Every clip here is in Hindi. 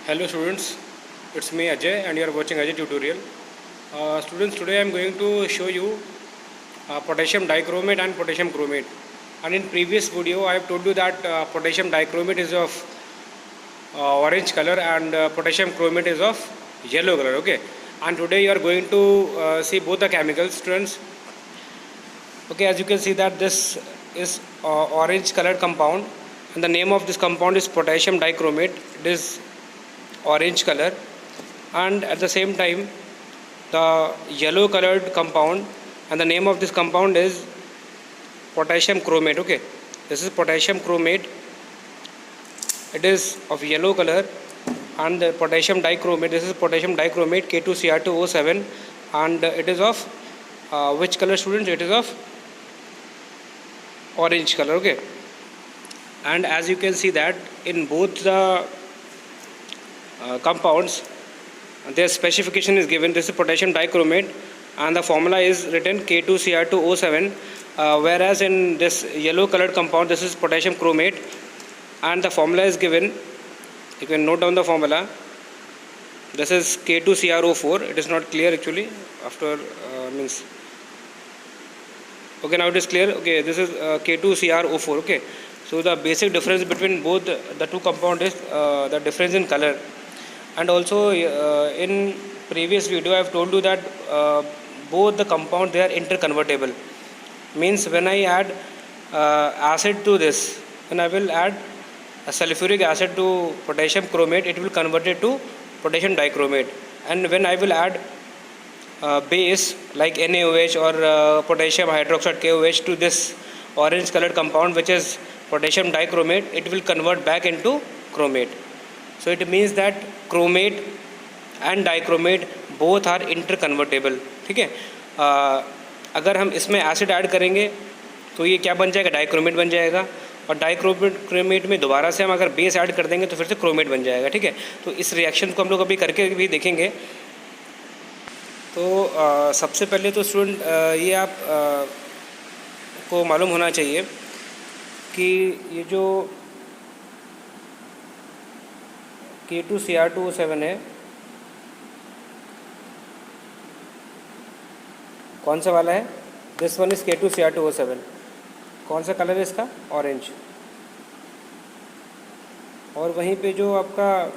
Hello students, it's me Ajay and you are watching Ajay tutorial. Students, today I am going to show you potassium dichromate and potassium chromate. And in previous video I have told you that potassium dichromate is of orange color and potassium chromate is of yellow color. Okay, and today you are going to see both the chemicals, students. Okay, as you can see that this is orange colored compound and the name of this compound is potassium dichromate. It is orange color, and at the same time the yellow colored compound and the name of this compound is potassium chromate. Okay, this is potassium chromate. It is of yellow color, and the potassium dichromate, this is potassium dichromate K2Cr2O7, and it is of which color, students? It is of orange color. Okay, and as you can see that in both the compounds their specification is given. This is potassium dichromate and the formula is written K2Cr2O7, whereas in this yellow colored compound this is potassium chromate and the formula is given. You can note down the formula. This is K2CrO4. It is not clear actually after means. Okay, now it is clear. Okay, this is K2CrO4. Okay, so the basic difference between both the two compounds is the difference in color. And also in previous video I have told you that both the compound they are interconvertible. Means when I add acid to this, when I will add a sulfuric acid to potassium chromate, it will convert it to potassium dichromate. And when I will add base like NaOH or potassium hydroxide KOH to this orange colored compound which is potassium dichromate, it will convert back into chromate. So it means that chromate and dichromate both are interconvertible. ठीक है, अगर हम इसमें एसिड ऐड करेंगे तो ये क्या बन जाएगा, डाइक्रोमेट बन जाएगा, और डाइक्रोमेट में दोबारा से हम अगर बेस ऐड कर देंगे तो फिर से क्रोमेट बन जाएगा. ठीक है, तो इस रिएक्शन को हम लोग अभी करके भी देखेंगे. तो सबसे पहले तो स्टूडेंट ये आप को मालूम होना चाहिए कि ये जो K2Cr2O7 है, कौन सा वाला है? This one is K2Cr2O7. कौन सा कलर है इसका? ऑरेंज. और वहीं पे जो आपका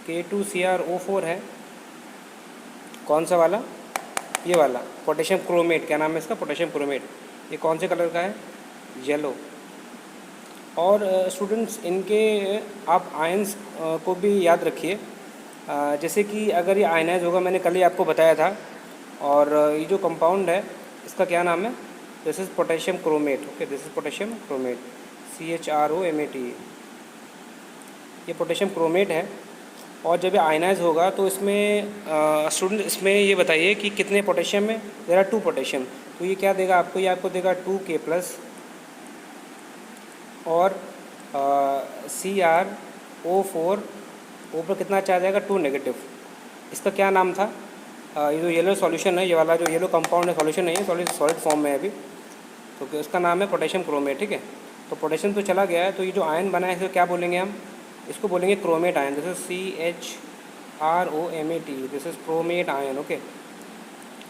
K2CrO4 है, कौन सा वाला? ये वाला पोटेशियम क्रोमेट. क्या नाम है इसका? Potassium chromate. ये कौन से कलर का है? येलो. और स्टूडेंट्स इनके आप आयंस को भी याद रखिए. जैसे कि अगर ये आयनाइज होगा, मैंने कल ही आपको बताया था, और ये जो कंपाउंड है इसका क्या नाम है? This is potassium chromate. Okay, this is potassium chromate, CHROMAT. ये पोटेशियम क्रोमेट है. और जब ये आयनाइज होगा तो इसमें स्टूडेंट इसमें ये बताइए कि कितने पोटेशियम में? There are 2 potassium. तो ये क्या देगा आपको? ये आपको देगा 2K+, और CrO4 ऊपर कितना चार्ज आएगा? 2 नेगेटिव. इसका क्या नाम था? ये जो येलो सॉल्यूशन है, ये वाला जो येलो कंपाउंड है, सॉल्यूशन नहीं है, सॉलिड फॉर्म में है अभी, तो उसका नाम है पोटेशियम क्रोमेट. ठीक है, तो पोटेशियम तो चला गया है, तो ये जो आयन बना है इसको क्या बोलेंगे हम? इसको बोलेंगे chromate ion. This is CHROMAT. This is chromate ion. Okay,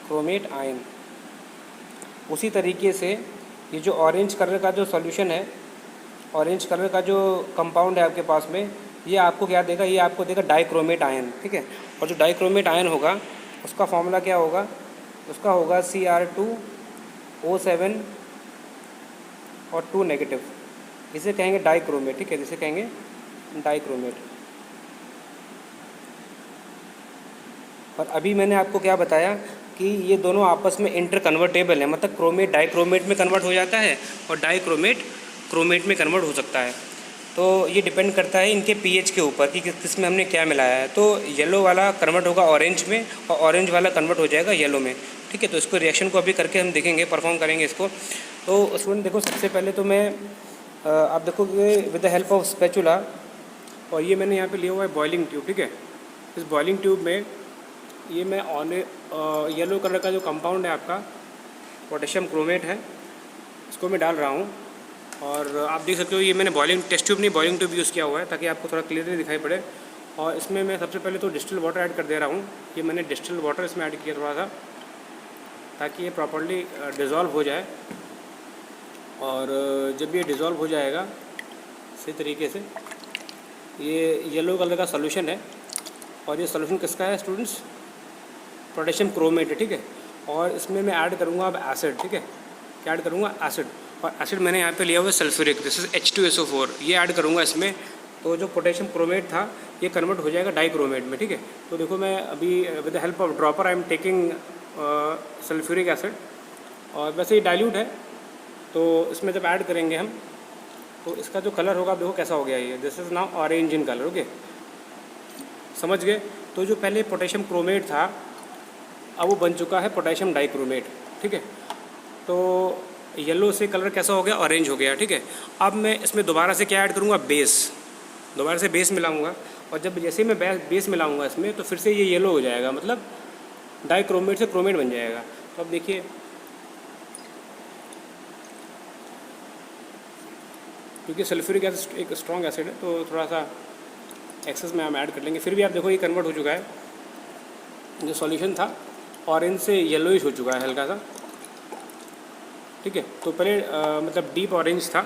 chromate ion. उसी तरीके से ये जो ऑरेंज कलर का जो सॉल्यूशन है, ऑरेंज कलर का जो कंपाउंड है आपके पास में, ये आपको क्या देगा? ये आपको देगा डाइक्रोमेट आयन. ठीक है, और जो डाइक्रोमेट आयन होगा उसका फॉर्मूला क्या होगा? उसका होगा Cr2O7 और 2 नेगेटिव. इसे कहेंगे डाइक्रोमेट. ठीक है, जिसे कहेंगे डाइक्रोमेट. और अभी मैंने आपको क्या बताया कि ये दोनों आपस में इंटरकन्वर्टेबल है, मतलब क्रोमेट डाइक्रोमेट में कन्वर्ट हो जाता है और डाइक्रोमेट क्रोमेट में कन्वर्ट हो सकता है. तो ये डिपेंड करता है इनके pH के ऊपर कि किस में हमने क्या मिलाया है. तो येलो वाला कन्वर्ट होगा ऑरेंज में और ऑरेंज वाला कन्वर्ट हो जाएगा येलो में. ठीक है, तो इसको रिएक्शन को अभी करके हम देखेंगे, परफॉर्म करेंगे इसको. तो स्टूडेंट देखो, सबसे पहले तो मैं आप देखोगे with the help of spatula, और ये मैंने यहाँ पे लिया हुआ है बॉइलिंग ट्यूब. ठीक है, इस बॉइलिंग ट्यूब में ये मैं येलो कलर का जो कंपाउंड है आपका पोटेशियम क्रोमेट है, इसको मैं डाल रहा हूँ. और आप देख सकते हो ये मैंने बॉइलिंग टेस्ट ट्यूब नहीं बॉइलिंग ट्यूब यूज़ किया हुआ है ताकि आपको थोड़ा क्लियरली दिखाई पड़े। और इसमें मैं सबसे पहले तो डिस्टिल वाटर ऐड कर दे रहा हूँ। ये मैंने डिस्टिल वाटर इसमें ऐड किया थोड़ा सा, ताकि ये प्रॉपर्ली डिज़ोल्व हो जाए। और जब ये डिज़ोल्व हो जाएगा सही तरीके से, ये येलो कलर का सोल्यूशन है। और ये सोल्यूशन किसका है स्टूडेंट्स? पोटेशियम क्रोमेट है, ठीक है। और इसमें मैं ऐड करूँगा अब एसिड, ठीक है। क्या ऐड करूँगा? एसिड। और एसिड मैंने यहाँ पे लिया हुआ है सल्फ्यूरिक, दिस इज़ H2SO4, ये ऐड करूँगा इसमें। तो जो पोटेशियम क्रोमेट था ये कन्वर्ट हो जाएगा डाइक्रोमेट में, ठीक है। तो देखो मैं अभी with the help of dropper I am taking sulphuric acid, और वैसे ये डाइल्यूट है। तो इसमें जब ऐड करेंगे हम, तो इसका जो कलर होगा देखो कैसा हो गया ये, this is now orange in colour, okay. समझ गए? तो जो पहले पोटेशियम क्रोमेट था अब वो बन चुका है पोटेशियम डाइक्रोमेट, ठीक है। तो येलो से कलर कैसा हो गया? ऑरेंज हो गया, ठीक है। अब मैं इसमें दोबारा से क्या ऐड करूँगा? बेस। दोबारा से बेस मिलाऊंगा, और जब जैसे ही मैं बेस मिलाऊंगा इसमें, तो फिर से ये येलो हो जाएगा, मतलब डाइक्रोमेट से क्रोमेट बन जाएगा। तो अब देखिए, क्योंकि सल्फ्यूरिक एसिड एक स्ट्रॉन्ग एसिड है तो थोड़ा सा एक्सेस में हम ऐड कर लेंगे। फिर भी आप देखो ये कन्वर्ट हो चुका है, जो सॉल्यूशन था ऑरेंज से येलोइश हो चुका है हल्का सा, ठीक है। तो पहले मतलब डीप ऑरेंज था,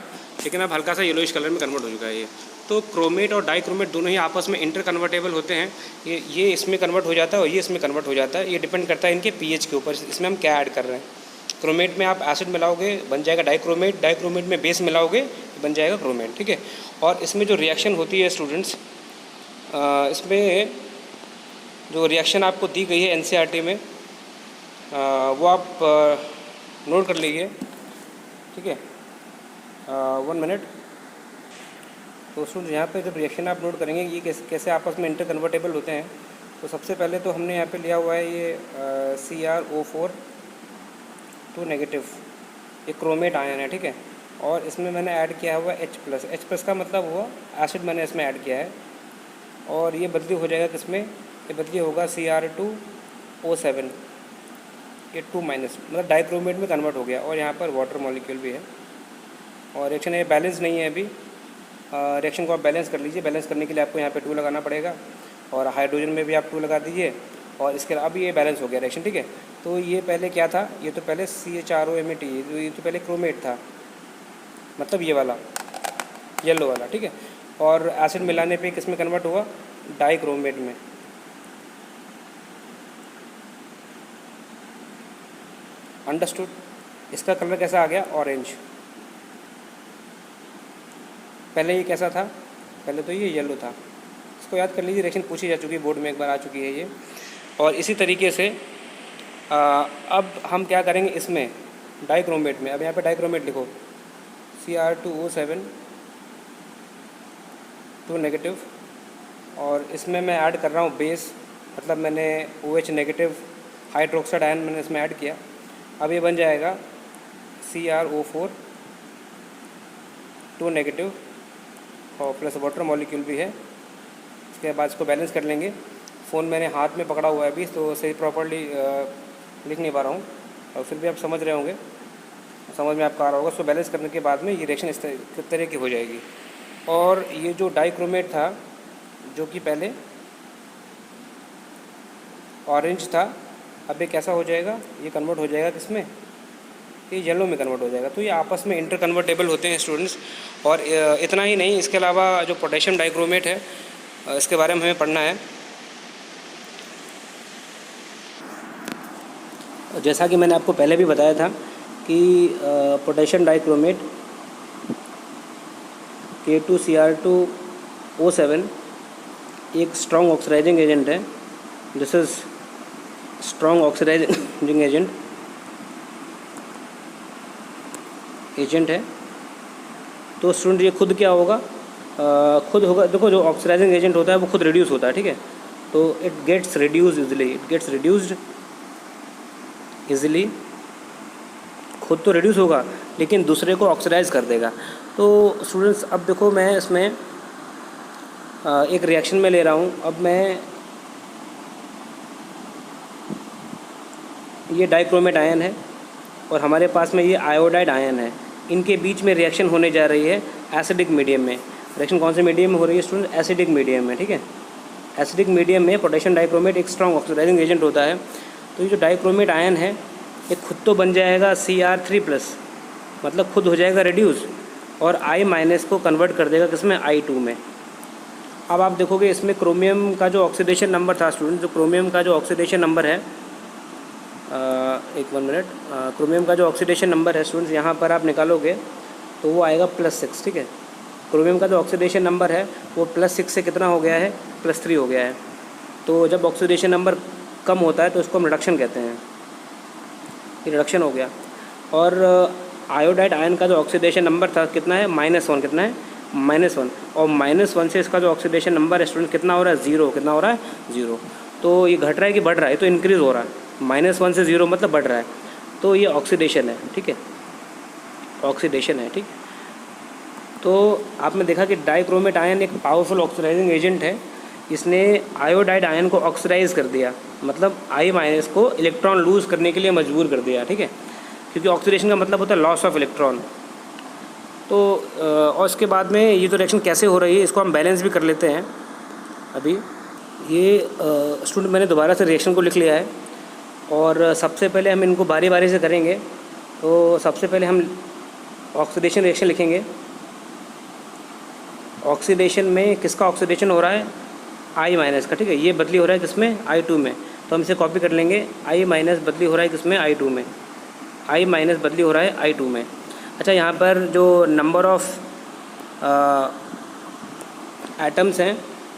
लेकिन अब हल्का सा येलोइश कलर में कन्वर्ट हो चुका है ये। तो क्रोमेट और डाइक्रोमेट दोनों ही आपस में इंटर कन्वर्टेबल होते हैं। ये इसमें कन्वर्ट हो जाता है और ये इसमें कन्वर्ट हो जाता है। ये डिपेंड करता है इनके पीएच के ऊपर, इसमें हम क्या ऐड कर रहे हैं। क्रोमेट में आप एसिड मिलाओगे बन जाएगा डाइक्रोमेट, डाइक्रोमेट में बेस मिलाओगे बन जाएगा क्रोमेट, ठीक है। और इसमें जो रिएक्शन होती है स्टूडेंट्स, इसमें जो रिएक्शन आपको दी गई है एनसीईआरटी में, वो आप नोट कर लीजिए, ठीक है। 1 मिनट। तो स्टूडेंट्स यहाँ पे जब रिएक्शन आप नोट करेंगे ये कैसे आपस में इंटर कन्वर्टेबल होते हैं, तो सबसे पहले तो हमने यहाँ पे लिया हुआ है ये CrO4 2 नेगेटिव, ये क्रोमेट आयन है, ठीक है। और इसमें मैंने ऐड किया हुआ H+। H+ का मतलब हुआ एसिड मैंने इसमें ऐड किया है, और ये बदली हो जाएगा किसमें? ये बदली होगा Cr2O7, ये 2- मतलब डाइक्रोमेट में कन्वर्ट हो गया। और यहाँ पर वाटर मॉलिक्यूल भी है, और रिएक्शन ये बैलेंस नहीं है अभी। रिएक्शन को आप बैलेंस कर लीजिए। बैलेंस करने के लिए आपको यहाँ पे 2 लगाना पड़ेगा, और हाइड्रोजन में भी आप 2 लगा दीजिए, और इसके अब ये बैलेंस हो गया रिएक्शन, ठीक है। तो ये पहले क्या था? ये तो पहले CHROMAT, ये तो पहले क्रोमेट था, मतलब ये वाला येलो वाला, ठीक है। और एसिड मिलाने पे किस में कन्वर्ट हुआ? डाइक्रोमेट में। अंडरस्टूड? इसका कलर कैसा आ गया? ऑरेंज। पहले ये कैसा था? पहले तो ये येलो था। इसको याद कर लीजिए, रिएक्शन पूछी जा चुकी है, बोर्ड में एक बार आ चुकी है ये। और इसी तरीके से अब हम क्या करेंगे इसमें डाइक्रोमेट में। अब यहाँ पे डाइक्रोमेट लिखो, Cr2O7 2 नेगेटिव, और इसमें मैं ऐड कर रहा हूँ बेस, मतलब मैंने OH नेगेटिव हाइड्रोक्साइड आयन मैंने इसमें ऐड किया। अब ये बन जाएगा CrO4 2 नेगेटिव, और प्लस वाटर मॉलिक्यूल भी है। इसके बाद इसको बैलेंस कर लेंगे। फ़ोन मैंने हाथ में पकड़ा हुआ है अभी, तो सही प्रॉपर्ली लिख नहीं पा रहा हूँ, और फिर भी आप समझ रहे होंगे, समझ में आपका आ रहा होगा। उसको बैलेंस करने के बाद में ये रिएक्शन इस तरह की हो जाएगी। और ये जो डाइक्रोमेट था, जो कि पहले ऑरेंज था, अब ये कैसा हो जाएगा? ये कन्वर्ट हो जाएगा किसमें? ये येलो में कन्वर्ट हो जाएगा। तो ये आपस में इंटर कन्वर्टेबल होते हैं स्टूडेंट्स। और इतना ही नहीं, इसके अलावा जो पोटेशियम डाइक्रोमेट है, इसके बारे में हमें पढ़ना है। जैसा कि मैंने आपको पहले भी बताया था कि पोटेशियम डाइक्रोमेट K2Cr2O7 एक स्ट्रॉन्ग ऑक्सीडाइजिंग एजेंट है। This is strong oxidising agent है। तो स्टूडेंट ये खुद क्या होगा? खुद होगा, देखो जो ऑक्सीडाइजिंग एजेंट होता है वो खुद रिड्यूस होता है, ठीक है। तो it gets reduced easily, it gets reduced easily. खुद तो रिड्यूस होगा लेकिन दूसरे को ऑक्सीडाइज कर देगा। तो स्टूडेंट्स अब देखो मैं इसमें एक रिएक्शन में ले रहा हूँ। अब मैं ये डाइक्रोमेट आयन है और हमारे पास में ये आयोडाइड आयन है। इनके बीच में रिएक्शन होने जा रही है एसिडिक मीडियम में। रिएक्शन कौन से मीडियम में हो रही है स्टूडेंट? एसिडिक मीडियम में, ठीक है। एसिडिक मीडियम में पोटेशियम डाइक्रोमेट एक स्ट्रॉन्ग ऑक्सीडाइजिंग एजेंट होता है। तो ये जो डाइक्रोमेट आयन है ये खुद तो बन जाएगा Cr3+, मतलब खुद हो जाएगा रिड्यूस, और I- को कन्वर्ट कर देगा किसमें, I2 में। अब आप देखोगे इसमें क्रोमियम का जो ऑक्सीडेशन नंबर था स्टूडेंट, जो क्रोमियम का जो ऑक्सीडेशन नंबर है, एक 1 मिनट, क्रोमियम का जो ऑक्सीडेशन नंबर है स्टूडेंट्स यहाँ पर आप निकालोगे तो वो आएगा +6, ठीक है। क्रोमियम का जो ऑक्सीडेशन नंबर है वो +6 से कितना हो गया है, +3 हो गया है। तो जब ऑक्सीडेशन नंबर कम होता है तो उसको हम रिडक्शन कहते हैं, ये रिडक्शन हो गया। और आयोडाइड आयन का जो ऑक्सीडेशन नंबर था कितना है, -1, कितना है, -1, और -1 से इसका जो ऑक्सीडेशन नंबर है स्टूडेंट कितना हो रहा है, 0, कितना हो रहा है, 0। तो ये घट रहा है कि बढ़ रहा है, तो इंक्रीज़ हो रहा है, -1 से 0 मतलब बढ़ रहा है, तो ये ऑक्सीडेशन है, ठीक है, ऑक्सीडेशन है, ठीक। तो आपने देखा कि डाइक्रोमेट आयन एक पावरफुल ऑक्सीडाइजिंग एजेंट है, इसने आयोडाइड आयन को ऑक्सीडाइज कर दिया, मतलब I- को इलेक्ट्रॉन लूज़ करने के लिए मजबूर कर दिया, ठीक है, क्योंकि ऑक्सीडेशन का मतलब होता है लॉस ऑफ इलेक्ट्रॉन। तो और इसके बाद में ये जो रिएक्शन कैसे हो रही है इसको हम बैलेंस भी कर लेते हैं। अभी ये स्टूडेंट मैंने दोबारा से रिएक्शन को लिख लिया है, और सबसे पहले हम इनको बारी बारी से करेंगे। तो सबसे पहले हम ऑक्सीडेशन रिएक्शन लिखेंगे। ऑक्सीडेशन में किसका ऑक्सीडेशन हो रहा है, I- का, ठीक है, ये बदली हो रहा है किसमें, I2 में। तो हम इसे कॉपी कर लेंगे, I- बदली हो रहा है किसमें, I2 में, I- बदली हो रहा है I2 में। अच्छा, यहाँ पर जो नंबर ऑफ़ एटम्स हैं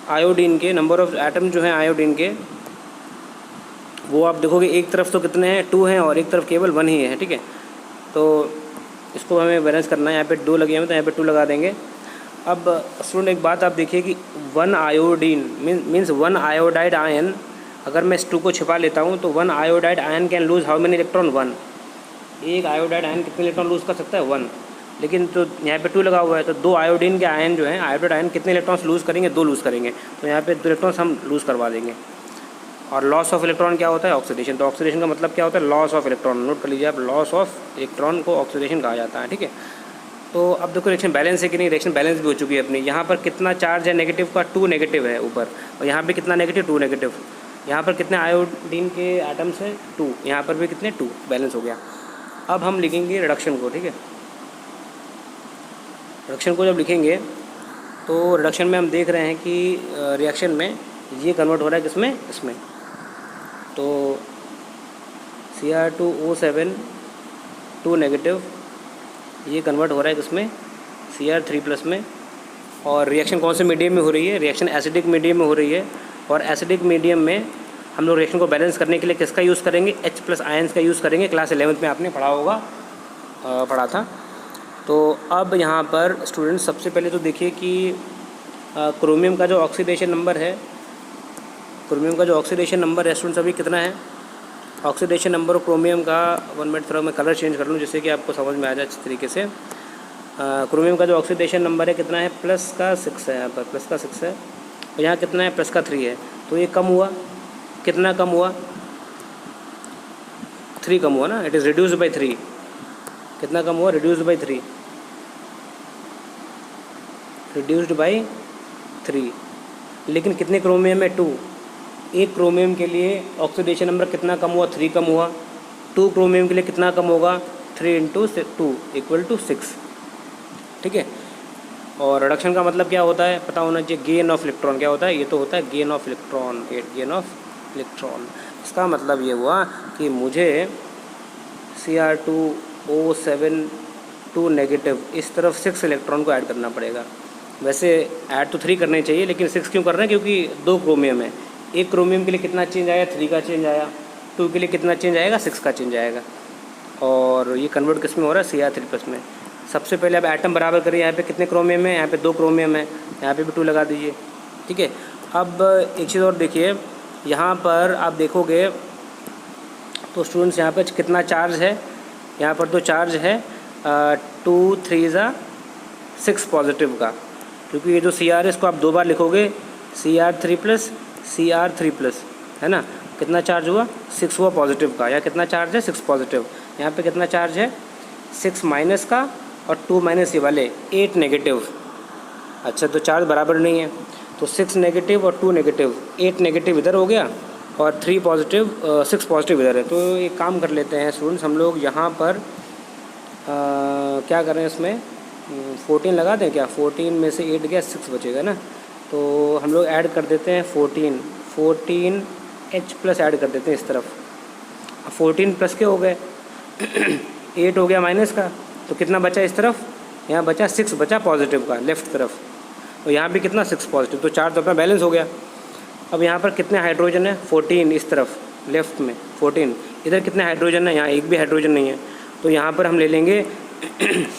आयोडीन के, नंबर ऑफ़ एटम जो हैं आयोडीन के, वो आप देखोगे एक तरफ तो कितने हैं, 2 हैं, और एक तरफ केवल 1 ही है, ठीक है। तो इसको हमें बैलेंस करना है, यहाँ पे 2 लगे हैं तो यहाँ पे 2 लगा देंगे। अब स्टूडेंट एक बात आप देखिए कि 1 आयोडीन मीन्स 1 आयोडाइड आयन, अगर मैं इस 2 को छिपा लेता हूँ तो 1 iodide ion can lose how many electron, 1। एक आयोडाइड आयन कितने इलेक्ट्रॉन लूज़ कर सकता है, 1। लेकिन तो यहाँ पे 2 लगा हुआ है, तो 2 आयोडीन के आयन जो हैं, आयोडाइड आयन कितने इलेक्ट्रॉन्स लूज़ करेंगे, 2 लूज़ करेंगे। तो यहाँ पे 2 इलेक्ट्रॉन्स हम लूज़ करवा देंगे। और लॉस ऑफ इलेक्ट्रॉन क्या होता है, ऑक्सीडेशन। तो ऑक्सीडेशन का मतलब क्या होता है, लॉस ऑफ इलेक्ट्रॉन। नोट कर लीजिए आप, लॉस ऑफ इलेक्ट्रॉन को ऑक्सीडेशन कहा जाता है, ठीक है। तो अब देखो रिएक्शन बैलेंस है कि नहीं, रिएक्शन बैलेंस भी हो चुकी है अपनी। यहाँ पर कितना चार्ज है नेगेटिव का, 2 नेगेटिव है ऊपर, और यहाँ पे कितना नेगेटिव, 2 नेगेटिव। यहाँ पर कितने आयोडीन के एटम्स हैं, 2, यहाँ पर भी कितने, 2, बैलेंस हो गया। अब हम लिखेंगे रिडक्शन को, ठीक है। रिडक्शन को जब लिखेंगे तो रिडक्शन में हम देख रहे हैं कि रिएक्शन में ये कन्वर्ट हो रहा है किसमें, इसमें। तो Cr2O7 2 नेगेटिव, ये कन्वर्ट हो रहा है किसमें, Cr3+ में। और रिएक्शन कौन से मीडियम में हो रही है, रिएक्शन एसिडिक मीडियम में हो रही है। और एसिडिक मीडियम में हम लोग रिएक्शन को बैलेंस करने के लिए किसका यूज़ करेंगे, H+ आयंस का यूज़ करेंगे। क्लास 11th में आपने पढ़ा होगा, पढ़ा था। तो अब यहाँ पर स्टूडेंट सबसे पहले तो देखिए कि क्रोमियम का जो ऑक्सीडेशन नंबर है, क्रोमियम का जो ऑक्सीडेशन नंबर है स्टूडेंट्स अभी कितना है, ऑक्सीडेशन नंबर क्रोमियम का, 1 मिनट थोड़ा मैं कलर चेंज कर लूँ जिससे कि आपको समझ में आ जाए अच्छी तरीके से। क्रोमियम का जो ऑक्सीडेशन नंबर है कितना है, +6 है, यहाँ पर +6 है, और यहाँ कितना है, +3 है। तो ये कम हुआ, कितना कम हुआ, 3 कम हुआ ना, इट इज़ रिड्यूस्ड बाई 3। कितना कम हुआ, रिड्यूस्ड बाई 3, रिड्यूस्ड बाई 3। लेकिन कितने क्रोमियम है, 2। एक क्रोमियम के लिए ऑक्सीडेशन नंबर कितना कम हुआ, 3 कम हुआ। 2 क्रोमियम के लिए कितना कम होगा, 3 × 2 = 6, ठीक है। और रिडक्शन का मतलब क्या होता है, पता होना चाहिए, गेन ऑफ इलेक्ट्रॉन। क्या होता है, ये तो होता है gain of electron, gain of electron. इसका मतलब ये हुआ कि मुझे Cr2O7 2 नेगेटिव, इस तरफ 6 इलेक्ट्रॉन को ऐड करना पड़ेगा। वैसे ऐड तो 3 करने चाहिए, लेकिन 6 क्यों कर रहे हैं, क्योंकि 2 क्रोमियम है। एक क्रोमियम के लिए कितना चेंज आया, 3 का चेंज आया। 2 के लिए कितना चेंज आएगा, 6 का चेंज आएगा। और ये कन्वर्ट किस में हो रहा है, Cr3+ में। सबसे पहले अब एटम बराबर करिए, यहाँ पे कितने क्रोमियम है, यहाँ पे 2 क्रोमियम है, यहाँ पे भी 2 लगा दीजिए, ठीक है। अब एक चीज़ और देखिए, यहाँ पर आप देखोगे तो स्टूडेंट्स यहाँ पर कितना चार्ज है, यहाँ पर तो चार्ज है 2 3 6 पॉजिटिव का, क्योंकि ये जो Cr है इसको आप 2 बार लिखोगे, Cr3+, Cr3+, है ना। कितना चार्ज हुआ, 6 हुआ पॉजिटिव का, या कितना चार्ज है, 6 पॉजिटिव। यहाँ पे कितना चार्ज है, 6 माइनस का, और 2 माइनस ये वाले 8 नेगेटिव। अच्छा, तो चार्ज बराबर नहीं है। तो 6 नेगेटिव और 2 नेगेटिव, 8 नेगेटिव इधर हो गया और 3 पॉजिटिव 6 पॉजिटिव इधर है। तो एक काम कर लेते हैं स्टूडेंट्स, हम लोग यहाँ पर क्या कर रहे हैं इसमें 14 लगा दें क्या? 14 में से 8 गया 6 बचेगा ना, तो हम लोग ऐड कर देते हैं 14 H प्लस ऐड कर देते हैं इस तरफ। 14 प्लस के हो गए 8 हो गया माइनस का, तो कितना बचा इस तरफ? यहाँ बचा 6 बचा पॉजिटिव का लेफ़्ट तरफ, और यहाँ भी कितना 6 पॉजिटिव, तो 4 तो अपना बैलेंस हो गया। अब यहाँ पर कितने हाइड्रोजन है? 14 इस तरफ लेफ़्ट में 14, इधर कितने हाइड्रोजन है? यहाँ एक भी हाइड्रोजन नहीं है, तो यहाँ पर हम ले लेंगे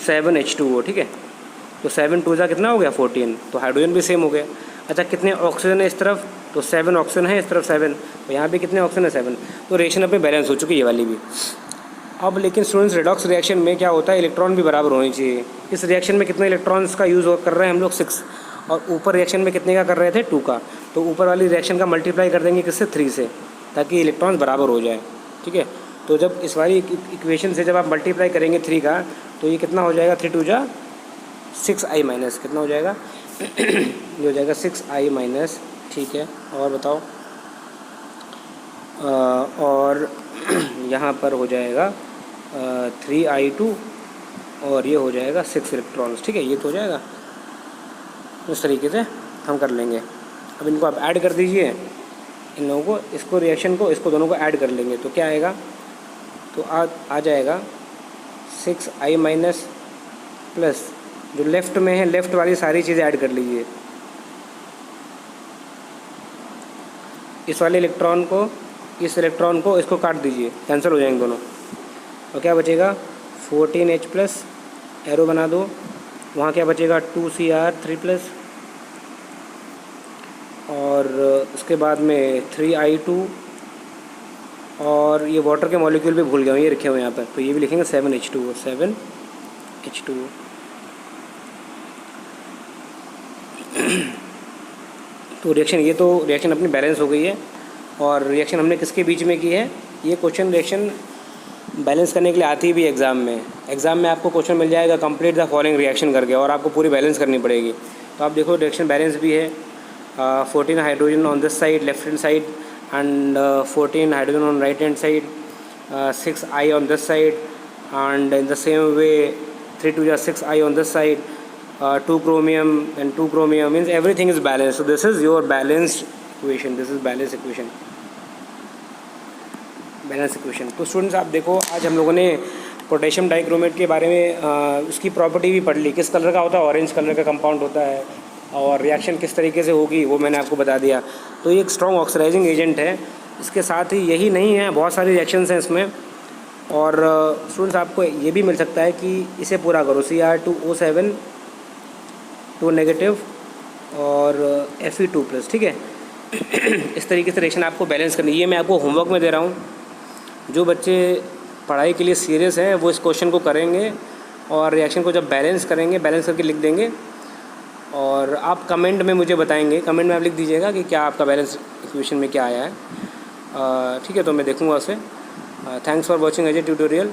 7H2O, ठीक है। तो 7 2 जा कितना हो गया 14, तो हाइड्रोजन भी सेम हो गया। अच्छा कितने ऑक्सीजन है इस तरफ? तो 7 ऑक्सीजन है इस तरफ 7, तो यहाँ भी कितने ऑक्सीजन है 7, तो रिएक्शन अपनी बैलेंस हो चुकी है ये वाली भी। अब लेकिन स्टूडेंट्स रेडॉक्स रिएक्शन में क्या होता है, इलेक्ट्रॉन भी बराबर होनी चाहिए। इस रिएक्शन में कितने इलेक्ट्रॉन्स का यूज़ कर रहे हैं हम लोग 6, और ऊपर रिएक्शन में कितने का कर रहे थे 2 का, तो ऊपर वाली रिएक्शन का मल्टीप्लाई कर देंगे किससे 3 से, ताकि इलेक्ट्रॉन्स बराबर हो जाए, ठीक है। तो जब इस वाली इक्वेशन से जब आप मल्टीप्लाई करेंगे 3 का, तो ये कितना हो जाएगा 3 2 जा 6I माइनस, कितना हो जाएगा ये हो जाएगा 6I माइनस, ठीक है। और बताओ और यहाँ पर हो जाएगा 3I2 और ये हो जाएगा 6 इलेक्ट्रॉन्स, ठीक है। ये तो हो जाएगा, इस तरीके से हम कर लेंगे। अब इनको आप ऐड कर दीजिए, इन लोगों को, इसको रिएक्शन को, इसको दोनों को ऐड कर लेंगे, तो क्या आएगा, तो आ जाएगा 6I माइनस प्लस जो लेफ़्ट में है, लेफ़्ट वाली सारी चीज़ें ऐड कर लीजिए। इस वाले इलेक्ट्रॉन को, इस इलेक्ट्रॉन को, इसको काट दीजिए, कैंसिल हो जाएंगे दोनों, और क्या बचेगा 14H प्लस, एरो बना दो, वहाँ क्या बचेगा 2Cr3 प्लस, और उसके बाद में 3I2, और ये वाटर के मॉलिक्यूल भी भूल गया हूँ, ये रखे हुए यहाँ पर, तो ये भी लिखेंगे 7H2O, 7H2O। तो रिएक्शन, ये तो रिएक्शन अपनी बैलेंस हो गई है, और रिएक्शन हमने किसके बीच में की है, ये क्वेश्चन रिएक्शन बैलेंस करने के लिए आती भी एग्ज़ाम में। एग्ज़ाम में आपको क्वेश्चन मिल जाएगा कंप्लीट द फॉलोइंग रिएक्शन करके, और आपको पूरी बैलेंस करनी पड़ेगी। तो आप देखो रिएक्शन बैलेंस भी है, 14 hydrogen on this side left hand side, and 14 hydrogen on right hand side, 6I on this side, and in the same way 3 2 6I on this side, 2 chromium and 2 chromium, means everything is balanced. So this is your balanced equation, this is balanced equation, balance equation. तो स्टूडेंट्स आप देखो, आज हम लोगों ने पोटेशियम डाइक्रोमेट के बारे में उसकी प्रॉपर्टी भी पढ़ ली, किस कलर का होता है, ऑरेंज कलर का कंपाउंड होता है, और रिएक्शन किस तरीके से होगी वो मैंने आपको बता दिया। तो ये एक स्ट्रॉन्ग ऑक्सीडाइजिंग एजेंट है। इसके साथ ही यही नहीं है, बहुत सारी रिएक्शंस हैं इसमें, और स्टूडेंट्स आपको ये भी मिल सकता है कि इसे पूरा करो, Cr2O7 2 नेगेटिव और Fe2 प्लस, ठीक है। इस तरीके से रिएक्शन आपको बैलेंस करनी है। ये मैं आपको होमवर्क में दे रहा हूँ, जो बच्चे पढ़ाई के लिए सीरियस हैं वो इस क्वेश्चन को करेंगे, और रिएक्शन को जब बैलेंस करेंगे, बैलेंस करके लिख देंगे, और आप कमेंट में मुझे बताएंगे, कमेंट में आप लिख दीजिएगा कि क्या आपका बैलेंस इक्वेशन में क्या आया है, ठीक है। तो मैं देखूँगा उसे। Thanks for watching Ajay tutorial.